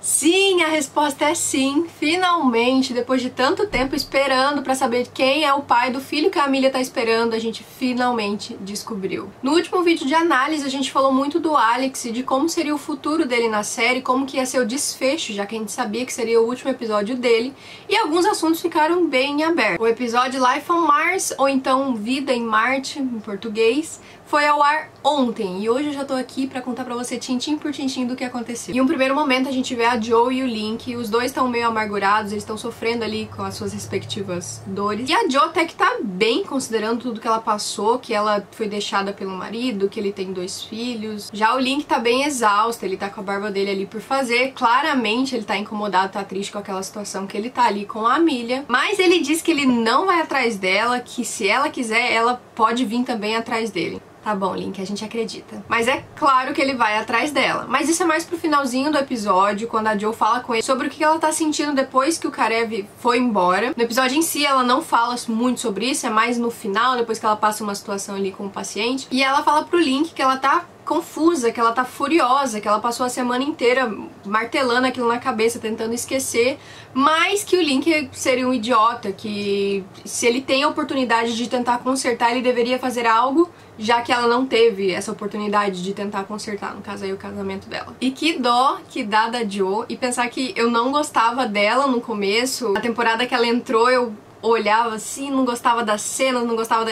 Sim, a resposta é sim. Finalmente, depois de tanto tempo esperando pra saber quem é o pai do filho que a Amelia tá esperando, a gente finalmente descobriu. No último vídeo de análise, a gente falou muito do Alex e de como seria o futuro dele na série, como que ia ser o desfecho, já que a gente sabia que seria o último episódio dele, e alguns assuntos ficaram bem abertos. O episódio Life on Mars, ou então Vida em Marte, em português, foi ao ar ontem, e hoje eu já tô aqui pra contar pra você tintim por tintim do que aconteceu. Em um primeiro momento a gente vê a Joe e o Link, os dois estão meio amargurados, eles estão sofrendo ali com as suas respectivas dores. E a Joe até que tá bem, considerando tudo que ela passou, que ela foi deixada pelo marido, que ele tem 2 filhos. Já o Link tá bem exausto, ele tá com a barba dele ali por fazer, claramente ele tá incomodado, tá triste com aquela situação que ele tá ali com a Amelia. Mas ele diz que ele não vai atrás dela, que se ela quiser, ela pode vir também atrás dele. Tá bom, Link, a gente acredita. Mas é claro que ele vai atrás dela. Mas isso é mais pro finalzinho do episódio, quando a Joe fala com ele sobre o que ela tá sentindo depois que o Karev foi embora. No episódio em si, ela não fala muito sobre isso, é mais no final, depois que ela passa uma situação ali com o paciente. E ela fala pro Link que ela tá confusa, que ela tá furiosa, que ela passou a semana inteira martelando aquilo na cabeça, tentando esquecer, mas que o Link seria um idiota, que se ele tem a oportunidade de tentar consertar, ele deveria fazer algo, já que ela não teve essa oportunidade de tentar consertar, no caso aí o casamento dela. E que dó que dá da Joe, e pensar que eu não gostava dela no começo, a temporada que ela entrou eu olhava assim, não gostava das cenas, não gostava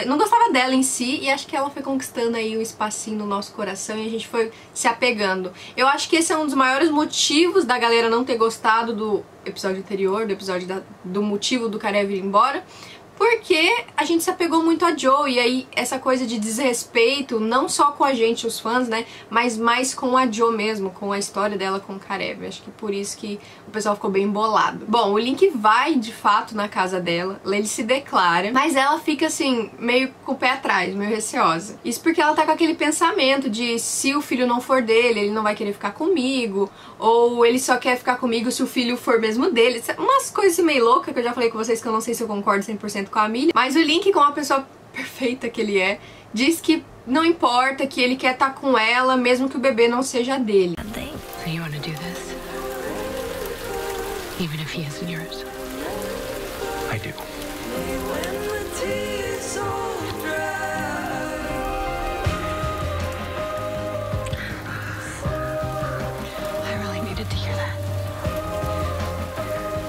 dela em si, e acho que ela foi conquistando aí um espacinho no nosso coração e a gente foi se apegando. Eu acho que esse é um dos maiores motivos da galera não ter gostado do episódio anterior, do episódio do motivo do Karev ir embora, porque a gente se apegou muito a Joe, e aí essa coisa de desrespeito, não só com a gente, os fãs, né, mas mais com a Joe mesmo, com a história dela com o Karev. Acho que por isso que o pessoal ficou bem bolado. Bom, o Link vai, de fato, na casa dela, ele se declara, mas ela fica, assim, meio com o pé atrás, meio receosa. Isso porque ela tá com aquele pensamento de se o filho não for dele, ele não vai querer ficar comigo, ou ele só quer ficar comigo se o filho for mesmo dele. Umas coisas assim meio loucas que eu já falei com vocês que eu não sei se eu concordo 100% com a Amelia, mas o Link, como a pessoa perfeita que ele é, diz que não importa, que ele quer estar com ela, mesmo que o bebê não seja dele. So you want to do this? Even if he isn't yours? I do. I really needed to hear that.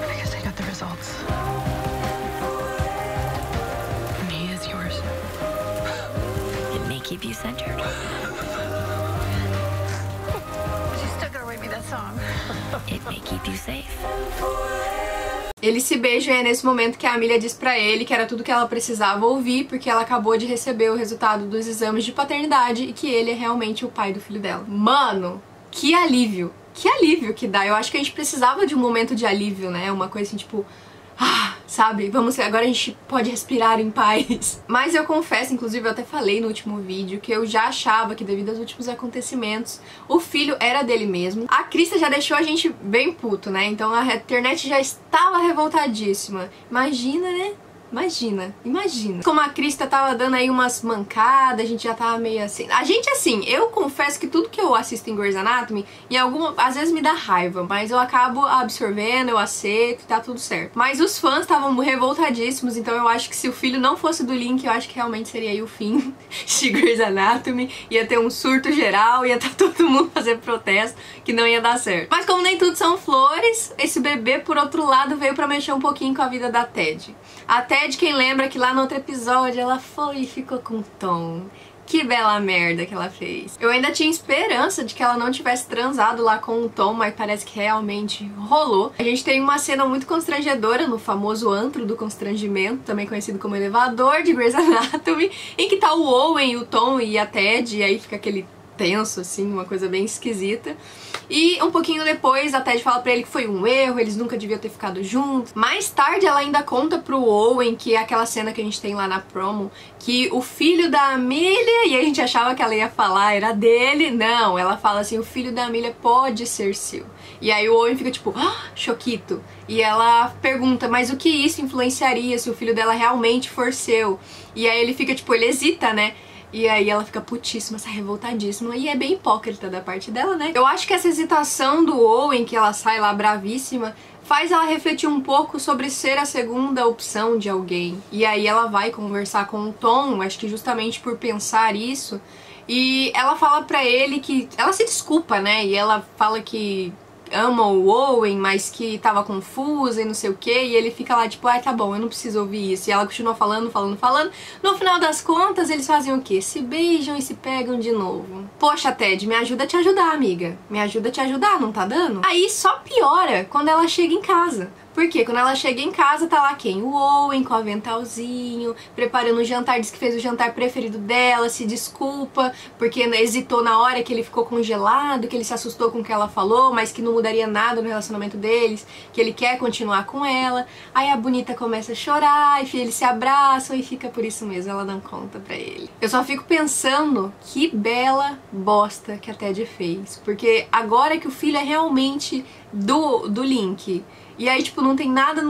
Because I got the results. And he is yours. It may keep you centered. She's still gonna write me that song. It may keep you safe. Eles se beijam e é nesse momento que a Amelia diz pra ele que era tudo que ela precisava ouvir, porque ela acabou de receber o resultado dos exames de paternidade e que ele é realmente o pai do filho dela. Mano, que alívio! Que alívio que dá! Eu acho que a gente precisava de um momento de alívio, né? Uma coisa assim, tipo... sabe? Agora a gente pode respirar em paz. Mas eu confesso, inclusive eu até falei no último vídeo, que eu já achava que devido aos últimos acontecimentos, o filho era dele mesmo. A Krista já deixou a gente bem puto, né? Então a internet já estava revoltadíssima. Imagina, né? Imagina. Como a Krista tava dando aí umas mancadas, a gente já tava meio assim. A gente, assim, eu confesso que tudo que eu assisto em Grey's Anatomy, às vezes me dá raiva, mas eu acabo absorvendo, eu aceito, tá tudo certo. Mas os fãs estavam revoltadíssimos, então eu acho que se o filho não fosse do Link, eu acho que realmente seria aí o fim de Grey's Anatomy. Ia ter um surto geral, ia tá todo mundo fazendo protesto, que não ia dar certo. Mas como nem tudo são flores, esse bebê, por outro lado, veio pra mexer um pouquinho com a vida da Ted. A Ted, quem lembra que lá no outro episódio ela foi e ficou com o Tom. Que bela merda que ela fez. Eu ainda tinha esperança de que ela não tivesse transado lá com o Tom, mas parece que realmente rolou. A gente tem uma cena muito constrangedora no famoso antro do constrangimento, também conhecido como elevador de Grey's Anatomy, em que tá o Owen, o Tom e a Ted, e aí fica aquele tenso, assim, uma coisa bem esquisita. E um pouquinho depois a Ted fala pra ele que foi um erro, eles nunca deviam ter ficado juntos. Mais tarde ela ainda conta pro Owen, que é aquela cena que a gente tem lá na promo, que o filho da Amelia, e a gente achava que ela ia falar era dele, não, ela fala assim, o filho da Amelia pode ser seu. E aí o Owen fica tipo, choquito. E ela pergunta, mas o que isso influenciaria se o filho dela realmente for seu? E aí ele fica tipo, ele hesita, né? E aí ela fica putíssima, sai revoltadíssima. E é bem hipócrita da parte dela, né? Eu acho que essa hesitação do Owen, que ela sai lá bravíssima, faz ela refletir um pouco sobre ser a segunda opção de alguém. E aí ela vai conversar com o Tom, acho que justamente por pensar isso. E ela fala pra ele que... ela se desculpa, né? E ela fala que ama o Owen, mas que tava confusa e não sei o que, e ele fica lá tipo, ai, tá bom, eu não preciso ouvir isso. E ela continua falando. No final das contas, eles fazem o quê? Se beijam e se pegam de novo. Poxa, Ted, me ajuda a te ajudar, amiga. Me ajuda a te ajudar, não tá dando? Aí só piora quando ela chega em casa. Por quê? Quando ela chega em casa, tá lá quem? O Owen com o aventalzinho, preparando o jantar, diz que fez o jantar preferido dela, se desculpa, porque hesitou na hora que ele ficou congelado, que ele se assustou com o que ela falou, mas que não mudaria nada no relacionamento deles, que ele quer continuar com ela. Aí a bonita começa a chorar, e eles se abraçam e fica por isso mesmo, ela não conta pra ele. Eu só fico pensando que bela bosta que a Ted fez, porque agora que o filho é realmente do Link, e aí, tipo, não tem nada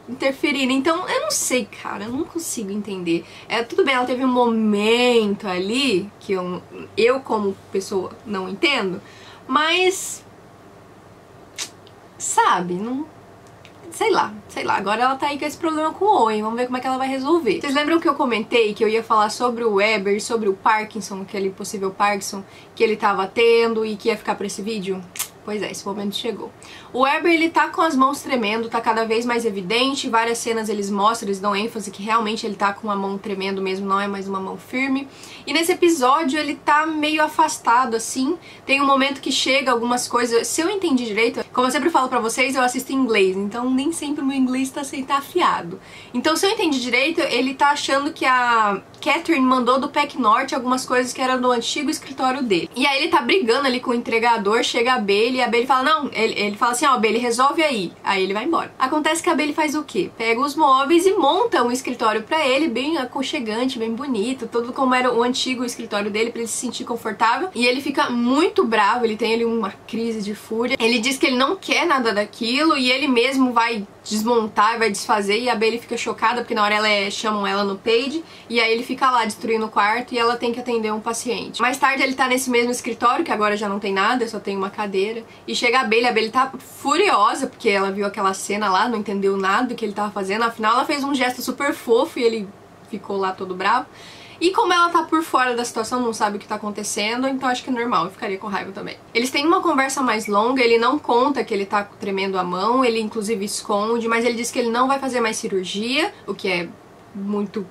interferindo. Então, eu não sei, cara. Eu não consigo entender. Tudo bem, ela teve um momento ali que eu como pessoa, não entendo. Mas... sabe, não... Sei lá. Agora ela tá aí com esse problema com o Owen. Vamos ver como é que ela vai resolver. Vocês lembram que eu comentei que eu ia falar sobre o Weber, sobre o Parkinson, aquele possível Parkinson que ele tava tendo e que ia ficar pra esse vídeo? Pois é, esse momento chegou. O Weber, ele tá com as mãos tremendo, tá cada vez mais evidente. Várias cenas eles mostram, eles dão ênfase que realmente ele tá com a mão tremendo mesmo, não é mais uma mão firme. E nesse episódio ele tá meio afastado, assim. Tem um momento que chega algumas coisas... Se eu entendi direito, como eu sempre falo pra vocês, eu assisto em inglês, então nem sempre o meu inglês tá afiado. Então, se eu entendi direito, ele tá achando que a Catherine mandou do Pac Norte algumas coisas que eram do antigo escritório dele. E aí ele tá brigando ali com o entregador, chega a Bailey, e a Bailey fala, não, ele fala assim, ó, Bailey, resolve aí. Aí ele vai embora. Acontece que a Bailey faz o quê? Pega os móveis e monta um escritório pra ele, bem aconchegante, bem bonito, tudo como era o antigo escritório dele, pra ele se sentir confortável. E ele fica muito bravo, ele tem ali uma crise de fúria. Ele diz que ele não quer nada daquilo e ele mesmo vai desmontar e vai desfazer, e a Bailey fica chocada porque na hora chamam ela no page, e aí ele fica lá destruindo o quarto e ela tem que atender um paciente. Mais tarde ele tá nesse mesmo escritório, que agora já não tem nada, só tem uma cadeira, e chega a Bailey tá furiosa porque ela viu aquela cena lá, não entendeu nada do que ele tava fazendo, afinal ela fez um gesto super fofo e ele ficou lá todo bravo. E como ela tá por fora da situação, não sabe o que tá acontecendo, então acho que é normal, eu ficaria com raiva também. Eles têm uma conversa mais longa, ele não conta que ele tá tremendo a mão, ele inclusive esconde, mas ele diz que ele não vai fazer mais cirurgia, o que é muito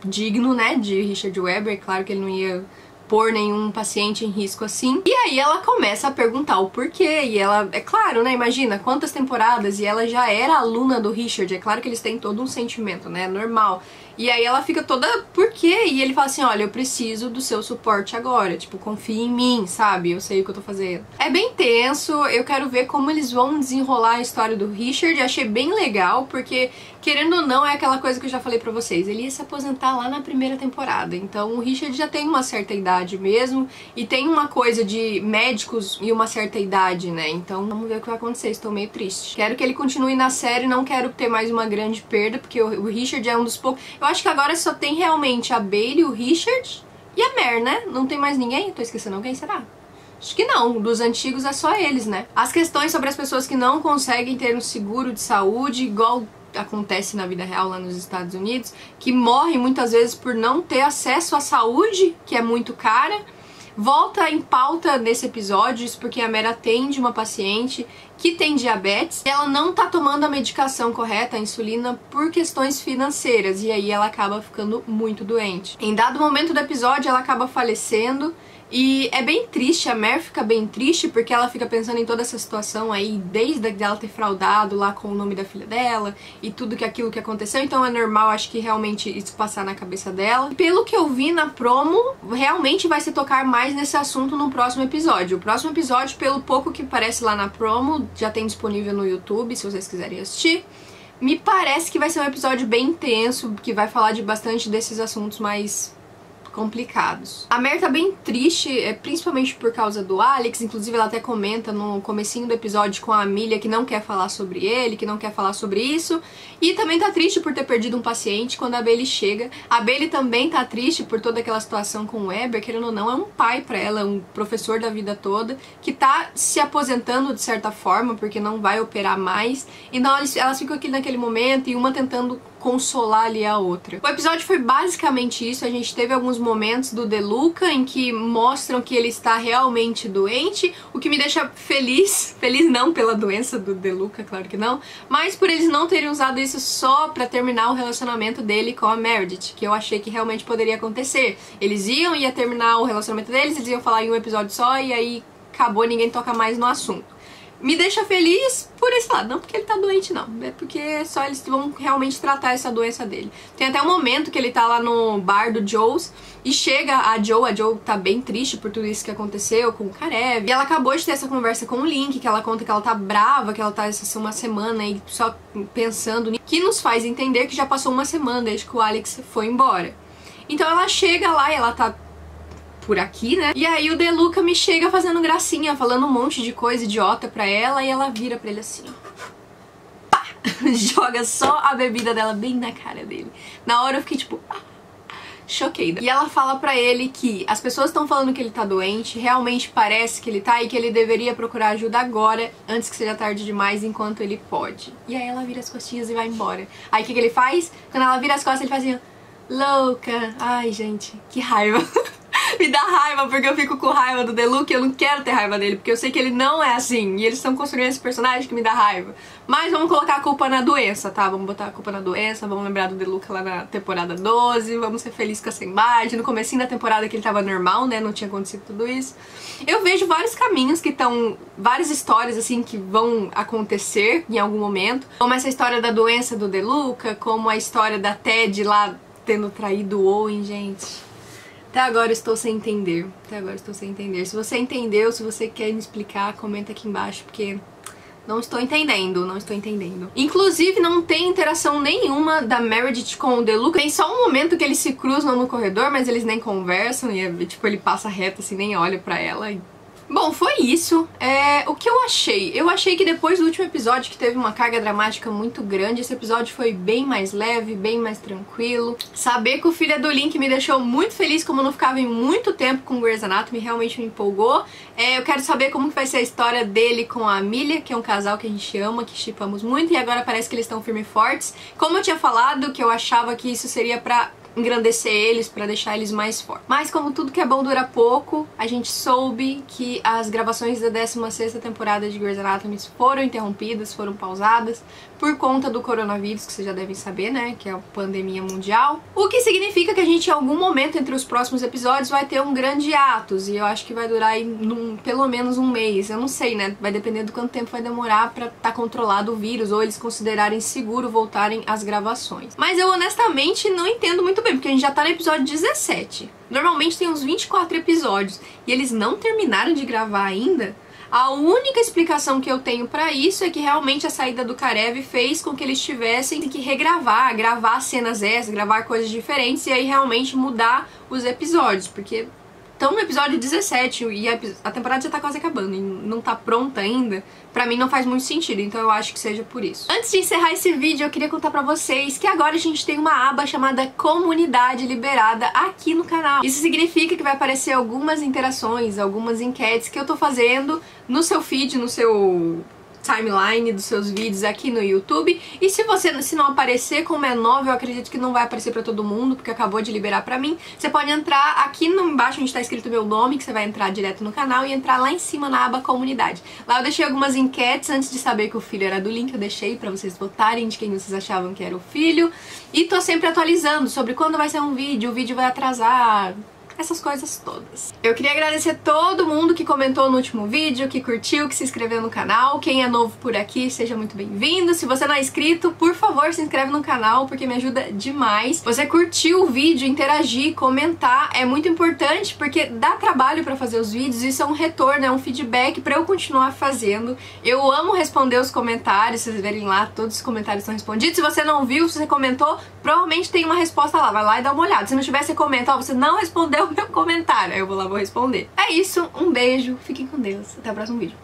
digno, né, de Richard Weber. Claro que ele não ia pôr nenhum paciente em risco assim. E aí ela começa a perguntar o porquê, e ela, é claro, né, imagina quantas temporadas, e ela já era aluna do Richard, é claro que eles têm todo um sentimento, né, normal. E aí ela fica toda, por quê? E ele fala assim, olha, eu preciso do seu suporte agora, tipo, confia em mim, sabe? Eu sei o que eu tô fazendo. É bem tenso, eu quero ver como eles vão desenrolar a história do Richard, achei bem legal, porque, querendo ou não, é aquela coisa que eu já falei pra vocês, ele ia se aposentar lá na primeira temporada, então o Richard já tem uma certa idade mesmo, e tem uma coisa de médicos e uma certa idade, né? Então vamos ver o que vai acontecer, estou meio triste. Quero que ele continue na série, não quero ter mais uma grande perda, porque o Richard é um dos poucos... Eu acho que agora só tem realmente a Bailey, o Richard e a Mare, né? Não tem mais ninguém? Tô esquecendo alguém, será? Acho que não, dos antigos é só eles, né? As questões sobre as pessoas que não conseguem ter um seguro de saúde, igual acontece na vida real lá nos Estados Unidos, que morrem muitas vezes por não ter acesso à saúde, que é muito cara. Volta em pauta nesse episódio, isso porque a Mare atende uma paciente que tem diabetes e ela não tá tomando a medicação correta, a insulina, por questões financeiras, e aí ela acaba ficando muito doente. Em dado momento do episódio ela acaba falecendo, e é bem triste, a Mare fica bem triste porque ela fica pensando em toda essa situação aí, desde ela ter fraudado lá com o nome da filha dela e tudo aquilo que aconteceu, então é normal, acho que realmente isso passar na cabeça dela. Pelo que eu vi na promo, realmente vai se tocar mais nesse assunto no próximo episódio. O próximo episódio, pelo pouco que parece lá na promo, já tem disponível no YouTube, se vocês quiserem assistir. Me parece que vai ser um episódio bem intenso, que vai falar de bastante desses assuntos mais complicados. A Mary tá bem triste, principalmente por causa do Alex. Inclusive ela até comenta no comecinho do episódio com a Amelia que não quer falar sobre ele, que não quer falar sobre isso. E também tá triste por ter perdido um paciente quando a Bailey chega. A Bailey também tá triste por toda aquela situação com o Weber, querendo ou não, é um pai pra ela, um professor da vida toda, que tá se aposentando de certa forma, porque não vai operar mais. Então elas ficam aqui naquele momento e uma tentando consolar ali a outra. O episódio foi basicamente isso. A gente teve alguns momentos do DeLuca em que mostram que ele está realmente doente, o que me deixa feliz. Feliz não pela doença do DeLuca, claro que não, mas por eles não terem usado isso só pra terminar o relacionamento dele com a Meredith, que eu achei que realmente poderia acontecer. Eles ia terminar o relacionamento deles, eles iam falar em um episódio só e aí acabou, ninguém toca mais no assunto. Me deixa feliz por esse lado, não porque ele tá doente não, é porque só eles vão realmente tratar essa doença dele. Tem até um momento que ele tá lá no bar do Joe's e chega a Joe tá bem triste por tudo isso que aconteceu com o Karev. E ela acabou de ter essa conversa com o Link, que ela conta que ela tá brava, que ela tá uma semana aí só pensando nisso, que nos faz entender que já passou uma semana desde que o Alex foi embora. Então ela chega lá e ela tá por aqui, né? E aí o DeLuca me chega fazendo gracinha, falando um monte de coisa idiota pra ela, e ela vira pra ele assim, ó. Pá! Joga só a bebida dela bem na cara dele. Na hora eu fiquei tipo... choqueida. E ela fala pra ele que as pessoas estão falando que ele tá doente, realmente parece que ele tá, e que ele deveria procurar ajuda agora, antes que seja tarde demais, enquanto ele pode. E aí ela vira as costinhas e vai embora. Aí o que ele faz? Quando ela vira as costas, ele faz assim, louca. Ai, gente, que raiva. Me dá raiva, porque eu fico com raiva do DeLuca e eu não quero ter raiva dele, porque eu sei que ele não é assim, e eles estão construindo esse personagem que me dá raiva. Mas vamos colocar a culpa na doença, tá? Vamos botar a culpa na doença, vamos lembrar do DeLuca lá na temporada 12, vamos ser felizes com essa imagem. No comecinho da temporada que ele tava normal, né, não tinha acontecido tudo isso. Eu vejo vários caminhos que estão, várias histórias assim que vão acontecer em algum momento, como essa história da doença do DeLuca, como a história da Ted lá tendo traído o Owen, gente. Até agora eu estou sem entender. Até agora eu estou sem entender. Se você entendeu, se você quer me explicar, comenta aqui embaixo, porque não estou entendendo, não estou entendendo. Inclusive, não tem interação nenhuma da Meredith com o DeLuca. Tem só um momento que eles se cruzam no corredor, mas eles nem conversam. E, tipo, ele passa reto assim, nem olha pra ela. Bom, foi isso. O que eu achei? Eu achei que depois do último episódio, que teve uma carga dramática muito grande, esse episódio foi bem mais leve, bem mais tranquilo. Saber que o filho é do Link me deixou muito feliz, como eu não ficava em muito tempo com Grey's Anatomy, realmente me empolgou. Eu quero saber como que vai ser a história dele com a Amelia, que é um casal que a gente ama, que shippamos muito, e agora parece que eles estão firmes e fortes. Como eu tinha falado, que eu achava que isso seria pra engrandecer eles, pra deixar eles mais fortes. Mas como tudo que é bom dura pouco, a gente soube que as gravações da 16ª temporada de Grey's Anatomy foram interrompidas, foram pausadas por conta do coronavírus, que vocês já devem saber, né, que é a pandemia mundial. O que significa que a gente em algum momento entre os próximos episódios vai ter um grande hiatus, e eu acho que vai durar aí pelo menos um mês. Eu não sei, né, vai depender do quanto tempo vai demorar pra estar controlado o vírus, ou eles considerarem seguro voltarem às gravações. Mas eu honestamente não entendo muito bem, porque a gente já tá no episódio 17. Normalmente tem uns 24 episódios e eles não terminaram de gravar ainda. A única explicação que eu tenho pra isso é que realmente a saída do Karev fez com que eles tivessem que regravar, gravar cenas extras, gravar coisas diferentes e aí realmente mudar os episódios, porque estão no episódio 17 e a temporada já tá quase acabando e não tá pronta ainda. Pra mim não faz muito sentido, então eu acho que seja por isso. Antes de encerrar esse vídeo, eu queria contar pra vocês que agora a gente tem uma aba chamada Comunidade liberada aqui no canal. Isso significa que vai aparecer algumas interações, algumas enquetes que eu tô fazendo no seu feed, no seu timeline dos seus vídeos aqui no YouTube. E se não aparecer, como é nova, eu acredito que não vai aparecer pra todo mundo, porque acabou de liberar pra mim. Você pode entrar aqui embaixo onde tá escrito meu nome, que você vai entrar direto no canal, e entrar lá em cima na aba Comunidade. Lá eu deixei algumas enquetes antes de saber que o filho era do Link, eu deixei pra vocês votarem de quem vocês achavam que era o filho. E tô sempre atualizando sobre quando vai ser um vídeo, o vídeo vai atrasar, essas coisas todas. Eu queria agradecer todo mundo que comentou no último vídeo, que curtiu, que se inscreveu no canal. Quem é novo por aqui, seja muito bem-vindo. Se você não é inscrito, por favor, se inscreve no canal, porque me ajuda demais. Você curtiu o vídeo, interagir, comentar, é muito importante, porque dá trabalho pra fazer os vídeos, isso é um retorno, é um feedback pra eu continuar fazendo. Eu amo responder os comentários, vocês verem lá, todos os comentários estão respondidos. Se você não viu, se você comentou, provavelmente tem uma resposta lá, vai lá e dá uma olhada. Se não tiver, você comenta, ó, você não respondeu o meu comentário, aí eu vou lá, vou responder. É isso, um beijo, fiquem com Deus, até o próximo vídeo.